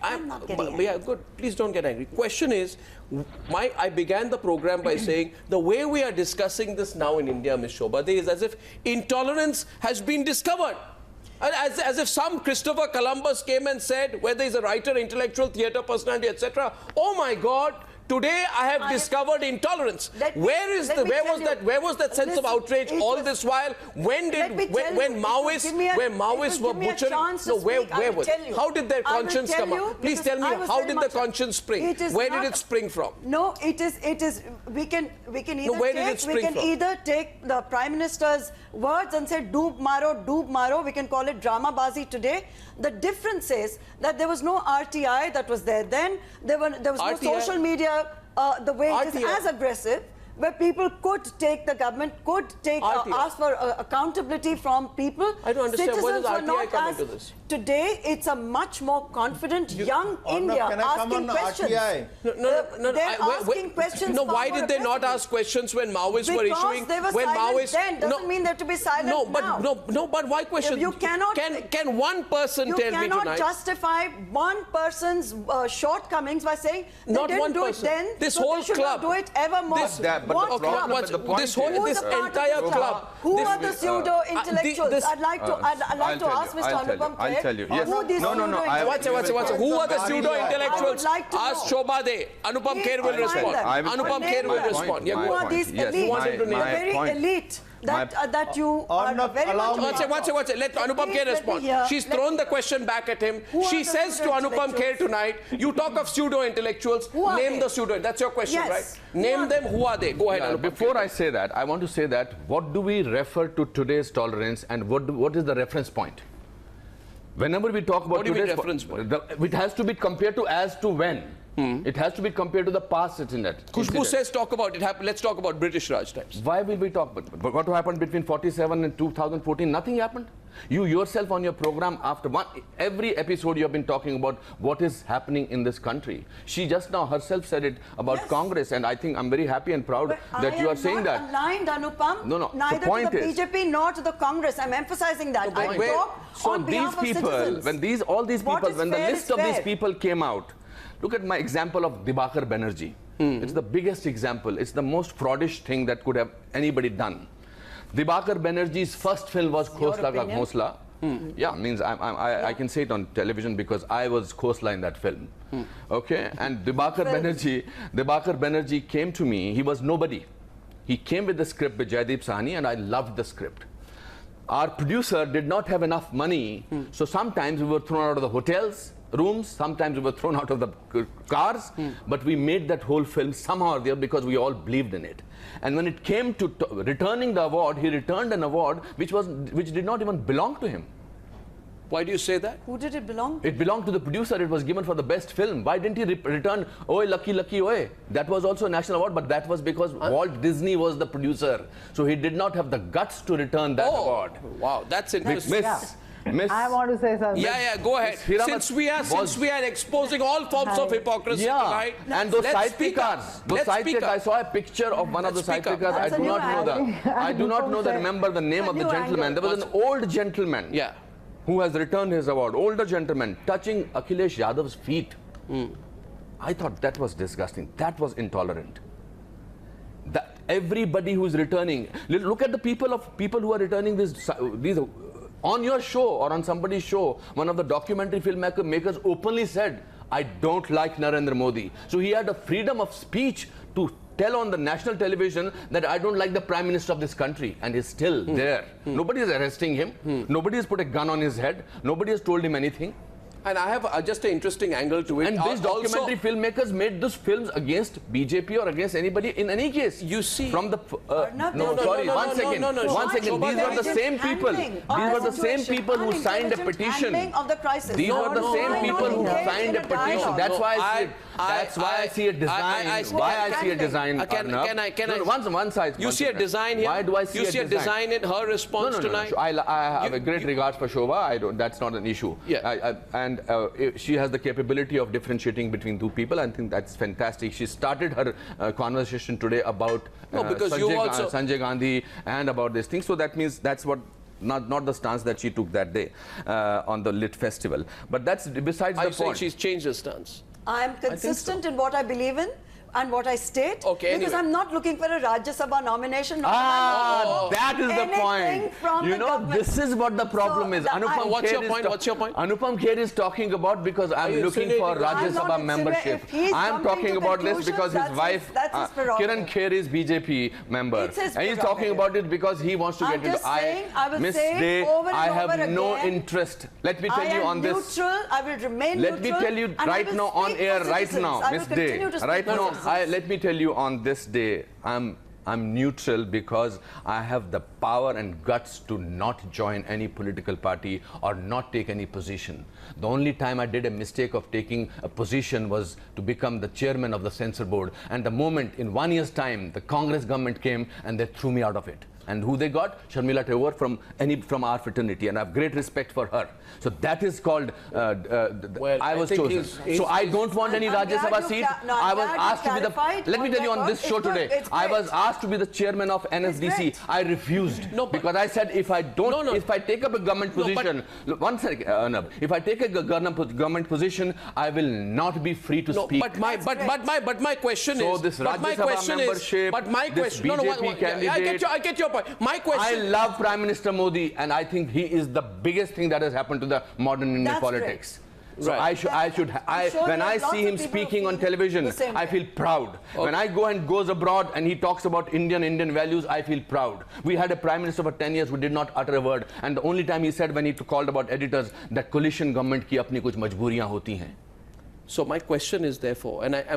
I'm not getting angry. Yeah, good. Please don't get angry. Question is, I began the program by saying the way we are discussing this now in India, Ms. Shobha De, is as if intolerance has been discovered. As if some Christopher Columbus came and said, whether he's a writer, intellectual, theatre personality, etc. Oh my God! Today I have discovered intolerance. Where was that sense of outrage all this while? When Maoists were butchering? No, where was it? How did their conscience come up? Please tell me, how did the conscience spring? Where did it spring from? No, it is. We can either take the Prime Minister's words and say doob maro. We can call it drama bazi today. The difference is that there was no RTI that was there then. There was no social media. The way it is as aggressive, where people could take the government, could take ask for accountability from people. I don't understand. What does RTI come into this? Today, it's a much more confident young India asking questions. They're asking questions. No, why did they not ask questions when Maoists were issuing? Because they were silent then. Doesn't mean they have to be silent now. No, but why question? You cannot. Can one person tell me tonight? You cannot justify one person's shortcomings by saying they didn't do it then. This whole club. Do it ever more. This entire club. Who are the pseudo intellectuals? I'd like to ask Mr. Anupam Kher. I'll tell you. Yes. Who Who are the pseudo intellectuals? Ask Shobha De. Anupam Kher will respond. Anupam Kher will respond. Who are these elites? The very elite that you are very much. Watch it. Let Anupam Kher respond. She's thrown the question back at him. She says to Anupam Kher tonight, you talk of pseudo intellectuals. Name the pseudo. That's your question, right? Name them. Who are they? Go ahead. Before I say that, I want to say that what do we refer to today's tolerance and what is the reference point? Whenever we talk about today's reference point, it has to be compared to as to when. It has to be compared to the past, isn't it? Khushbu says talk about it. Let's talk about British Raj times. Why will we talk about it? What happened between 47 and 2014? Nothing happened. You yourself on your program, after every episode you have been talking about what is happening in this country. She just now herself said it about Congress, and I think I'm very happy and proud that you are saying that. I am not aligned, Anupam. No. Neither to the BJP nor to the Congress. I'm emphasizing that. I talk on behalf of citizens. When the list of these people came out, look at my example of Dibakar Banerjee. It's the biggest example. It's the most fraudish thing that could have anybody done. Dibakar Banerjee's first film was Khosla Ka Ghosla. Yeah, means I can say it on television because I was Khosla in that film. Okay, and Dibakar Banerjee came to me. He was nobody. He came with the script with Jaideep Sahni, and I loved the script. Our producer did not have enough money, so sometimes we were thrown out of the hotels rooms, sometimes we were thrown out of the cars, but we made that whole film somehow or the other because we all believed in it. And when it came to returning the award, he returned an award which did not even belong to him. Why do you say that? Who did it belong to? It belonged to the producer. It was given for the best film. Why didn't he return Oye Lucky Lucky Oye? That was also a national award, but that was because Walt Disney was the producer. So he did not have the guts to return that award. Wow, that's interesting. Miss, I want to say something. Yeah, go ahead. Since we are exposing all forms of hypocrisy tonight, and those sidekick cars. I saw a picture of one of the sidekick cars. I do not know remember the name of the gentleman. There was an old gentleman who has returned his award. Older gentleman touching Akhilesh Yadav's feet. I thought that was disgusting. That was intolerant. Everybody who is returning, look at the people who are returning these on your show or on somebody's show. One of the documentary filmmakers openly said, I don't like Narendra Modi. So he had a freedom of speech to tell on the national television that I don't like the Prime Minister of this country, and he's still there. Nobody is arresting him. Nobody has put a gun on his head. Nobody has told him anything. And I have just an interesting angle to it. And these documentary filmmakers made these films against BJP or against anybody in any case. You see, from the one second. These were the same people. These were the same people who signed a petition. These were the same people who signed a petition. That's why I see a design. Why I see a design? One side. You see a design here. Why do I see a design? You see a design in her response tonight. I have a great regard for Shobha. That's not an issue. And she has the capability of differentiating between two people. I think that's fantastic. She started her conversation today about Sanjay Gandhi and about this thing. So that means that's what not the stance that she took that day on the Lit Festival. But that's besides Are the you saying point. she's changed her stance? I am consistent in what I believe in and what I state. Okay, because anyway. I'm not looking for a Rajya Sabha nomination. That is the Anything point. from You the know, government. this is what the problem is. Anupam What's Kher your is point? What's your point? Anupam Kher is talking about because I'm you looking for insinuating- Rajya I'm not Sabha insinuating- membership. if he's I'm jumping talking to about this conclusions, because his that's wife, that's his prerogative. Kiran Kher, is BJP member. It's his And he's talking prerogative. about it because he wants to I'm get into. just saying, I will Miss say it Day, over and I have over no again. interest. Let me I tell you am on this. neutral. I will remain Let me neutral. tell you and I right will now on speak air for right citizens. now, I will Miss Day. continue to speak Right for now, citizens. let me tell you on this day, I'm neutral because I have the power and guts to not join any political party or not take any position. The only time I did a mistake of taking a position was to become the chairman of the censor board. And the moment in 1 year's time, the Congress government came and they threw me out of it. And who they got? Sharmila Tagore from our fraternity, and I have great respect for her. So that is called. Well, I I was think chosen. he's- So I don't want any I'm Rajya glad Sabha you seat. cla- no, I'm I was glad you asked to be the. clarified Let me on tell you on record. this show It's good, today. it's I was great. asked to be the chairman of NSDC. great. I refused because I said if I don't, No, no. if I take up a government No, but- position, look, one second, Arnab, if I take a government position, I will not be free to No, speak. but my question So is. this but my Rajya Sabha question membership, is. But my this question. No, BJP yeah, candidate- I get your point. My I question. love Prime Minister Modi, and I think he is the biggest thing that has happened to the modern Indian That's politics. So Right. I should, I'm sure when there are I lots see of him people speaking who on feel television, the same I way. feel proud. When I go and goes abroad and he talks about Indian values, I feel proud. We had a prime minister for 10 years who did not utter a word, and the only time he said when he called about editors that coalition government की अपनी कुछ मजबूरियां होती हैं. So my question is therefore, and